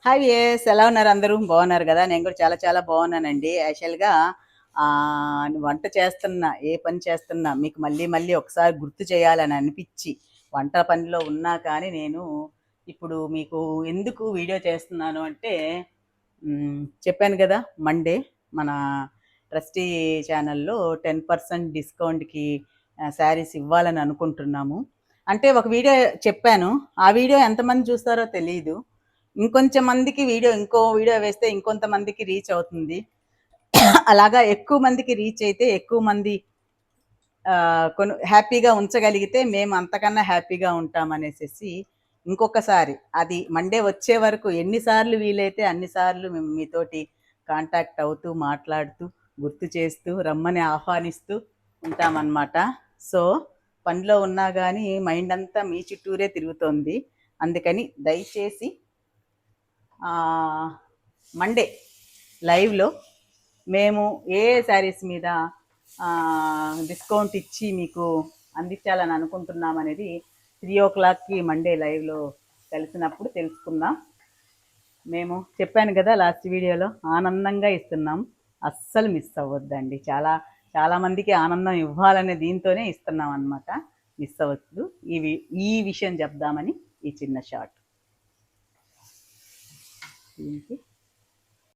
Hi VS, ఎలా ఉన్నారు? అందరూ బాగున్నారు కదా? నేను కూడా చాలా చాలా బాగున్నానండి. యాక్చువల్గా వంట చేస్తున్నా, ఏ పని చేస్తున్నా మీకు మళ్ళీ మళ్ళీ ఒకసారి గుర్తు చేయాలని అనిపించి వంట పనిలో ఉన్నా కానీ నేను ఇప్పుడు మీకు ఎందుకు వీడియో చేస్తున్నాను అంటే చెప్పాను కదా, మండే మన ట్రస్టీ ఛానల్లో 10% డిస్కౌంట్కి శారీస్ ఇవ్వాలని అనుకుంటున్నాము. అంటే ఒక వీడియో చెప్పాను, ఆ వీడియో ఎంతమంది చూస్తారో తెలియదు. ఇంకొంచెం మందికి ఇంకో వీడియో వేస్తే ఇంకొంతమందికి రీచ్ అవుతుంది. అలాగా ఎక్కువ మందికి రీచ్ అయితే ఎక్కువ మంది హ్యాపీగా ఉంచగలిగితే మేము అంతకన్నా హ్యాపీగా ఉంటామనేసి ఇంకొకసారి అది మండే వచ్చే వరకు ఎన్నిసార్లు వీలైతే అన్నిసార్లు మేము మీతోటి కాంటాక్ట్ అవుతూ మాట్లాడుతూ గుర్తు చేస్తూ రమ్మని ఆహ్వానిస్తూ ఉంటామన్నమాట. సో పనిలో ఉన్నా కానీ మైండ్ అంతా మీ చుట్టూరే తిరుగుతోంది. అందుకని దయచేసి మండే లైవ్లో మేము ఏ శారీస్ మీద డిస్కౌంట్ ఇచ్చి మీకు అందించాలని అనుకుంటున్నాం అనేది 3 o'clockకి మండే లైవ్లో కలిసినప్పుడు తెలుసుకుందాం. మేము చెప్పాను కదా లాస్ట్ వీడియోలో, ఆనందంగా ఇస్తున్నాం, అస్సలు మిస్ అవ్వద్దండి. చాలా చాలామందికి ఆనందం ఇవ్వాలనే దీంతోనే ఇస్తున్నాం అన్నమాట. మిస్ అవ్వద్దు. ఈ విషయం చెప్దామని ఈ చిన్న షార్ట్. దీనికి